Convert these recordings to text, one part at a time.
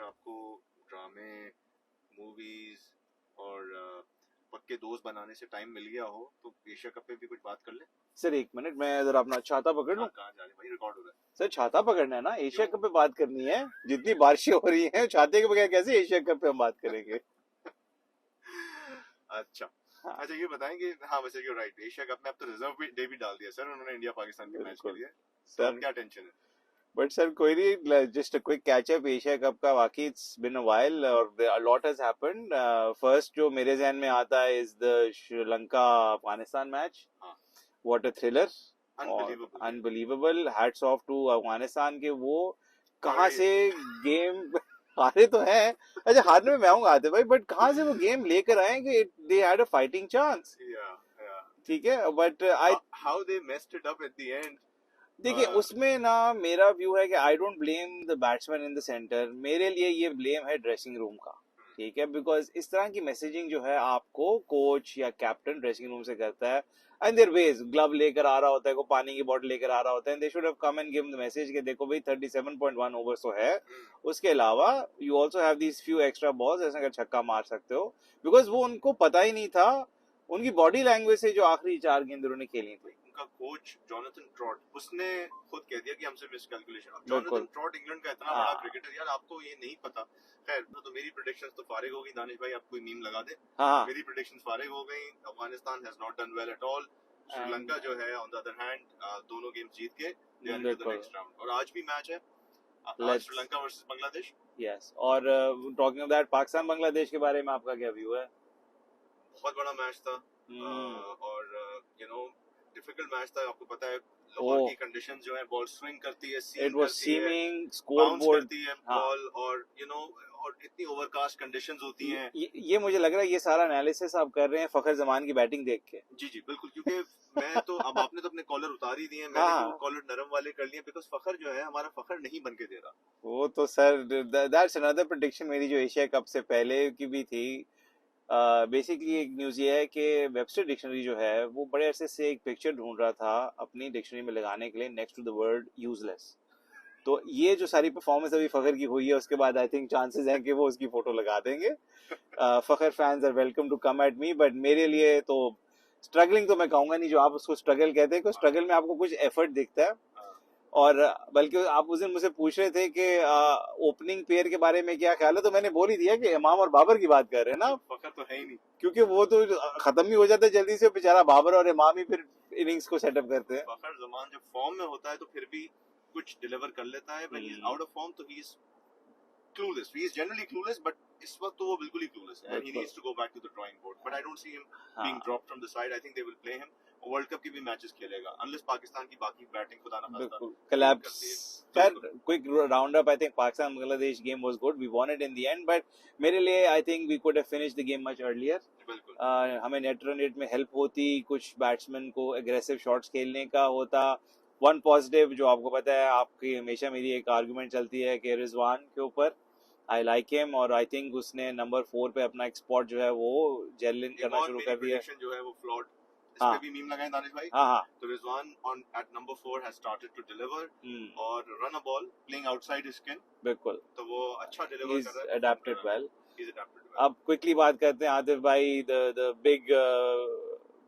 आपको ड्रामे, मूवीज और पक्के दोस्त बनाने से टाइम मिल गया हो तो एशिया कप पे भी कुछ बात कर ले। सर एक मिनट, मैं जरा अपना छाता पकड़ लूं। कहाँ जा रहे भाई, रिकॉर्ड हो रहा है। सर छाता पकड़ना है ना, एशिया कप पे बात करनी है। जितनी बारिशें हो रही हैं, छाते के बगैर कैसे एशिया कप पे हम बात करेंगे। अच्छा हाँ, अच्छा, ये बताएं कि हाँ वैसे यू राइट, एशिया कप में अब तो रिजर्व भी डे भी डाल दिया सर उन्होंने इंडिया पाकिस्तान के मैच के बिल्कुल लिए, तो अब सर। क्या टेंशन है। बट सर कोई नहीं, just a quick catch up Asia Cup का। वाकई इट्स बिन अ व्हाइल और a lot has happened. First जो मेरे ज़हन में आता है is the Sri Lanka Afghanistan match. हाँ, व्हाट अ थ्रिलर और unbelievable game. Unbelievable. Hats off to Afghanistan के, वो कहाँ अरे से गेम हारे तो है। अच्छा, हारने में मैं हूँ आते भाई, बट कहाँ से वो गेम लेकर आए कि they had a fighting chance. या ठीक है, but I how they messed it up at the end. देखिए उसमें ना मेरा व्यू है कि I don't blame the batsman in the centre. मेरे लिए ये ब्लेम है ड्रेसिंग रूम का। ठीक है, बिकॉज इस तरह की मैसेजिंग जो है आपको कोच या कैप्टन ड्रेसिंग रूम से करता है। एंड देयर वेज, ग्लव लेकर आ रहा होता है, को पानी की बोतल लेकर आ रहा होता है, they should have come and give the message कि देखो भाई 37.1 ओवर्स तो है। उसके अलावा you also have these few extra balls, ऐसा अगर छक्का मार सकते हो। बिकॉज वो उनको पता ही नहीं था, उनकी बॉडी लैंग्वेज से जो आखिरी 4 गेंद उन्होंने खेली थी। उनका कोच जॉनथन ट्रॉट, उसने खुद कह दिया कि हमसे मिसकैलकुलेशन। अब बिल्कुल जॉनथन ट्रॉट इंग्लैंड का इतना बड़ा क्रिकेटर, यार आपको ये नहीं पता। खैर तो मेरी प्रेडिक्शंस तो फारिग हो गई, दानिश भाई आप कोई मीम लगा दे। हाँ, मेरी प्रेडिक्शंस फारिग हो गई। Afghanistan has not done well at all. Sri Lanka जो है ऑन द अदर हैंड दोनों गेम्स जीत के they are into the next round, और आज भी मैच है, आज श्रीलंका वर्सेस बांग्लादेश। यस, और talking of that, Pakistan Bangladesh के बारे में आपका क्या व्यू है? बहुत बड़ा मैच था और यू नो डिफिकल्ट मैच था। आपको पता है लाहौर की कंडीशंस जो है, बॉल स्विंग करती है, सीम करती है, बाउंस करती है बॉल, और यू नो और इतनी ओवरकास्ट कंडीशंस होती हैं। ये मुझे लग रहा है ये सारा एनालिसिस आप कर रहे हैं फखर जमान की बैटिंग देख के। जी जी बिल्कुल, क्योंकि मैं तो अब आपने तो अपने कॉलर उतार ही दिए हैं, मैंने तो कॉलर नरम वाले कर लिए, बिकॉज फखर जो है हमारा फखर नहीं बन के दे रहा। वो तो सर दैट्स अनदर प्रेडिक्शन मेरी जो एशिया कप से पहले की भी थी। बेसिकली एक न्यूज़ ये है कि वेबस्टर डिक्शनरी जो है वो बड़े अरसे से एक पिक्चर ढूंढ रहा था अपनी डिक्शनरी में लगाने के लिए next to the word useless. तो ये जो सारी परफॉर्मेंस अभी फखर की हुई है, उसके बाद आई थिंक चांसेस हैं कि वो उसकी फोटो लगा देंगे। Fakhar fans are welcome to come at me, but मेरे लिए तो स्ट्रगलिंग तो मैं कहूंगा नहीं, जो आप उसको स्ट्रगल कहते हैं, स्ट्रगल में आपको कुछ एफर्ट दिखता है। और बल्कि आप उस दिन मुझसे पूछ रहे थे कि ओपनिंग पेयर के बारे में क्या ख्याल है, तो मैंने बोल ही दिया कि इमाम और बाबर की बात कर रहे हैं ना। फखर तो है ही नहीं, क्योंकि वो तो खत्म ही हो जाता है जल्दी से, बेचारा बाबर और इमाम ही फिर इनिंग्स को सेटअप करते हैं। फखर जमान जब फॉर्म में होता है तो फिर भी कुछ डिलीवर कर लेता है, when he is out of form तो he is clueless. He is generally clueless, but इस वक्त तो वो बिल्कुल ही clueless है. He needs to go back to the drawing board. But I don't see him being dropped from the side. I think they will play him. World cup की भी matches खेलेगा, unless Pakistan की बाकी बैटिंग खुदा ना खास्ता collapse. Quick round up. I think Pakistan Bangladesh game was good. We won it in the end, but मेरे लिए I think we could have finished the game much earlier. हमें net run rate में help होती, कुछ batsman को aggressive shots खेलने का होता। वन पॉजिटिव जो आपको पता है, आपकी हमेशा मेरी एक आर्गुमेंट चलती है कि रिजवान के ऊपर, आई लाइक हिम, और आई थिंक उसने नंबर 4 पे अपना एक स्पॉट जो है वो जेल इन करना शुरू कर दिया। जो है वो फ्लॉड, इस पे भी मीम लगाएं दानिश भाई। तो Rizwan on at number 4 has started to deliver और run a ball playing outside his skin. बिल्कुल, तो वो अच्छा डिलीवर कर रहा है, अडैप्टेड वेल। अब क्विकली बात करते हैं आतिफ भाई, the big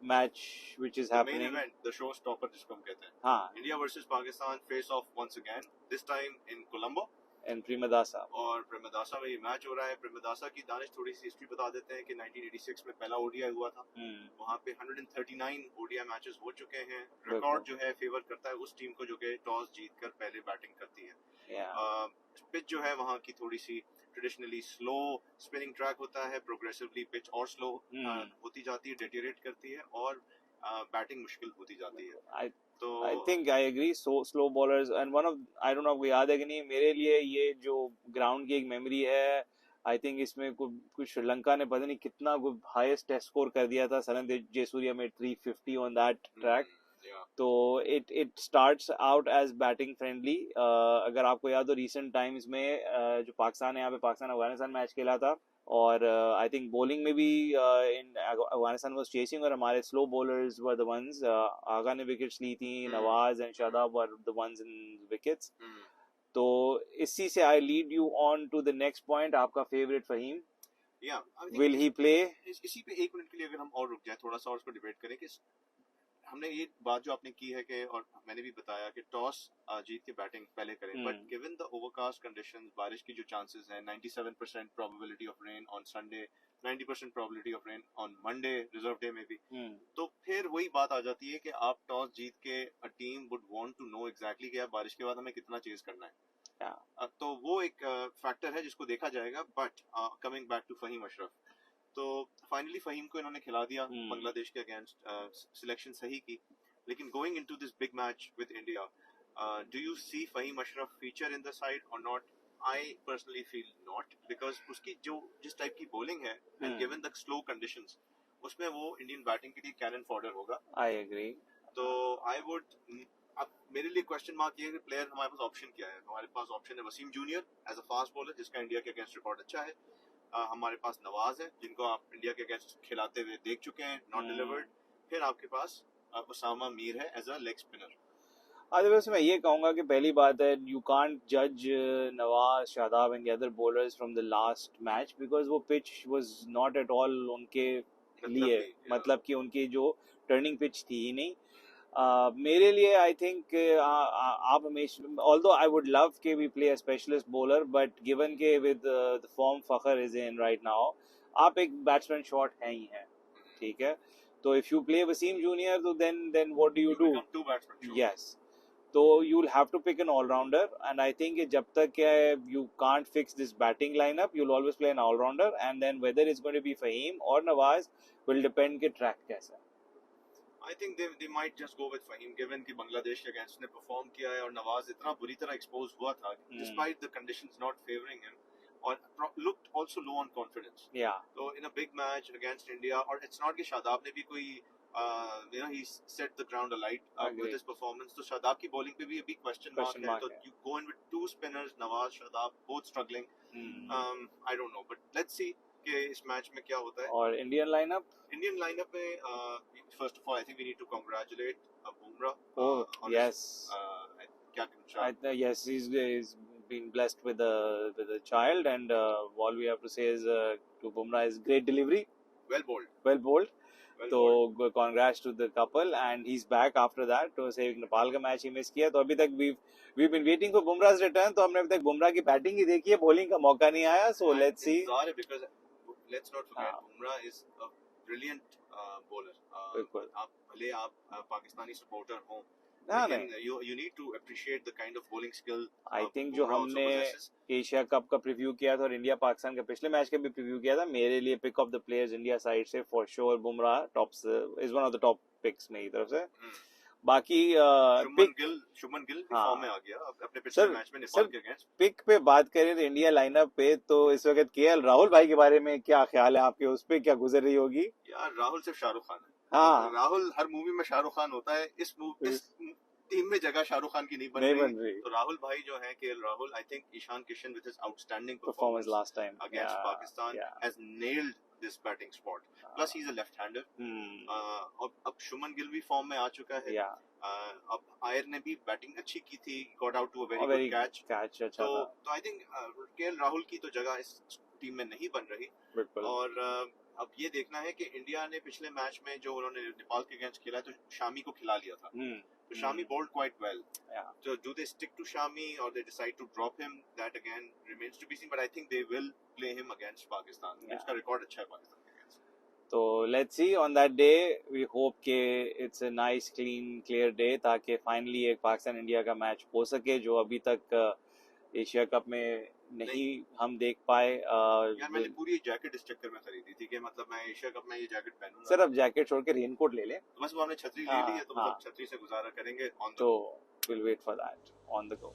match which is happening, the show stopper जिसको हम कहते हैं, India versus Pakistan face off once again, this time in Colombo and Premadasa. और प्रेमदासा में ये मैच हो रहा है। प्रेमदासा की दानिश थोड़ी सी हिस्ट्री बता देते हैं कि 1986 में पहला ओडीआई हुआ था, वहाँ पे 139 ओडीआई मैचेस हो चुके हैं। रिकॉर्ड जो है फेवर करता है उस टीम को जो कि टॉस जीतकर पहले बैटिंग करती है। पिच जो है वहाँ की थोड़ी सी ट्रेडिशनली स्लो स्पिनिंग ट्रैक होता है, प्रोग्रेसिवली पिच और स्लो होती जाती है, डेटेरेट करती है और बैटिंग मुश्किल होती जाती है। तो I think I agree. So slow bowlers and one of, I don't know आपको याद है कि नहीं, मेरे लिए ये जो ग्राउंड की एक मेमोरी है, आई थिंक इसमें कुछ श्रीलंका ने पता नहीं कितना हाईएस्ट टेस्ट स्कोर कर दिया था सरन जयसूर्या में, 350 ऑन दैट ट्रैक। तो it starts out as batting friendly. अगर आपको याद हो रिसेंट टाइम्स में जो पाकिस्तान है, यहाँ पे पाकिस्तान अफगानिस्तान मैच खेला था, और आई थिंक बॉलिंग में भी इन अफगानिस्तान वाज चेसिंग, और हमारे slow bowlers were the ones, Agha ने विकेट्स ली थी, Nawaz and Shadab were the ones in wickets. तो इसी से I lead you on to the next point, आपका favourite Faheem, will he play? इसी पे एक मिनट के लिए अगर हम और रुक जाए थोड़ा सा और उसको डिबेट करें कि हमने ये बात जो आपने की है कि, और मैंने भी बताया कि टॉस जीत के बैटिंग पहले करें, but given the overcast conditions, बारिश की जो चांसेस हैं, 97% probability of rain on Sunday, 90% probability of rain on Monday, reserve day में भी, तो फिर वही बात आ जाती है कि आप टॉस जीत के a team would want to know exactly कि बारिश के बाद हमें कितना चेज करना है। तो वो एक फैक्टर है जिसको देखा जाएगा। But coming back to Fahim Ashraf, तो फाइनली फहीम को इन्होंने खिला दिया बांग्लादेश के अगेंस्ट, सिलेक्शन सही की, लेकिन going into this big match with India, do you see Faheem Ashraf feature in the side or not? I personally feel not, because उसकी जो जिस टाइप की बॉलिंग है and given the slow conditions, उसमें वो इंडियन बैटिंग के लिए कैनन फॉडर होगा। I agree. तो आई वुड, अब मेरे लिए क्वेश्चन मार्क ये है कि प्लेयर हमारे पास ऑप्शन क्या है? हमारे पास ऑप्शन है Waseem junior as a fast bowler जिसका इंडिया के अगेंस्ट रिकॉर्ड अच्छा है, हमारे पास नवाज है जिनको आप इंडिया के अगेंस्ट खिलाते हुए देख चुके हैं, नॉट डिलीवर्ड, फिर आपके पास उसामा मीर है as a leg spinner. Otherwise मैं ये कहूंगा कि पहली बात है, यू कांट जज Nawaz, Shadab and the other bowlers from the last match because वो pitch was not at all उनके लिए, मतलब कि उनकी जो टर्निंग पिच थी ही नहीं। मेरे लिए आई थिंक आप हमेशा, ऑल्दो आई वुड लव के we play a specialist bowler, but given के with the form Fakhar is in right now, आप एक बैट्समैन शॉट है ही है, ठीक है? तो if you play Wasim junior तो then what do you do? Yes, तो you'll have to pick an all-rounder, and I think जब तक you can't fix this batting lineup, you'll always play an all-rounder, and then whether it's going to be Fahim or Nawaz will depend कि track कैसा है। I think they might just go with Fahim given कि बांग्लादेश के against ने perform किया है और नवाज इतना बुरी तरह एक्सपोज हुआ था despite the conditions not favoring him, और looked also low on confidence. Yeah. So in a big match against India, और it's not कि शादाब ने भी कोई he set the ground alight with his performance, तो शादाब की बॉलिंग पे भी अभी क्वेश्चन मार्क है, तो you go in with two spinners, Nawaz Shadab both struggling. I don't know, but let's see कि इस मैच में क्या होता है। और इंडियन लाइनअप में first of all I think we need to congratulate Bumrah. Yes. Yes, he's been blessed with a child, and all we have to say is to Bumrah is great delivery, well bowled. So congrats to the couple, and he's back after that. तो से नेपाल का match ही miss किया, तो अभी तक we've been waiting for Bumrah's return, तो हमने अभी तक बुमराह की बैटिंग ही देखी है, बॉलिंग का मौका नहीं आया। So let's see. Because let's not forget Bumrah is a brilliant bowler. आप भले आप पाकिस्तानी सपोर्टर हो, you need to appreciate the kind of bowling skill. I think जो हमने एशिया कप का प्रीव्यू किया था और इंडिया पाकिस्तान के पिछले मैच का भी प्रीव्यू किया था, मेरे लिए pick of the players India side से for sure Bumrah tops is one of the top picks मेरी तरफ से। बाकी शुभमन गिल फॉर्म में आ गया अपने पिछले मैच में नेपाल के अगेंस्ट। पिक पे बात करें तो इंडिया लाइनअप पे, तो इस वक्त केएल राहुल भाई के बारे में क्या ख्याल है आपके, उस पे क्या गुजर रही होगी? यार राहुल सिर्फ शाहरुख खान है। हाँ, राहुल हर मूवी में शाहरुख खान होता है, इस टीम में जगह शाहरुख खान की नहीं बन रही। तो राहुल भाई जो है KL Rahul, I think Ishan Kishan with his outstanding performance last time against Pakistan has nailed this batting spot, plus he is a left hander. अब शुभमन गिल भी फॉर्म में आ चुका है। अब आयर ने भी बैटिंग अच्छी की थी, got out to a very good catch. तो आई थिंक केएल राहुल की तो जगह इस टीम में नहीं बन रही। और अब ये देखना है कि इंडिया ने पिछले मैच में जो उन्होंने नेपाल के अगेंस्ट खेला तो शामी को खिला लिया था, तो Shami bowled quite well. So do they stick to Shami or they decide to drop him? That again remains to be seen, but I think they will play him against Pakistan. उसका record अच्छा है पाकिस्तान के against. तो let's see on that day, we hope के it's a nice clean clear day, ताकि finally एक Pakistan India का match हो सके जो अभी तक एशिया कप में नहीं हम देख पाए। यार मैंने पूरी जैकेट इस चक्कर में खरीदी थी कि मतलब मैं एशिया कप में ये जैकेट पहनूंगा। सर अब जैकेट छोड़ के रेनकोट ले लें, बस वो हमने छतरी ले ली है, तो मतलब छतरी से गुजारा करेंगे ऑन द तो we'll wait for that on the go.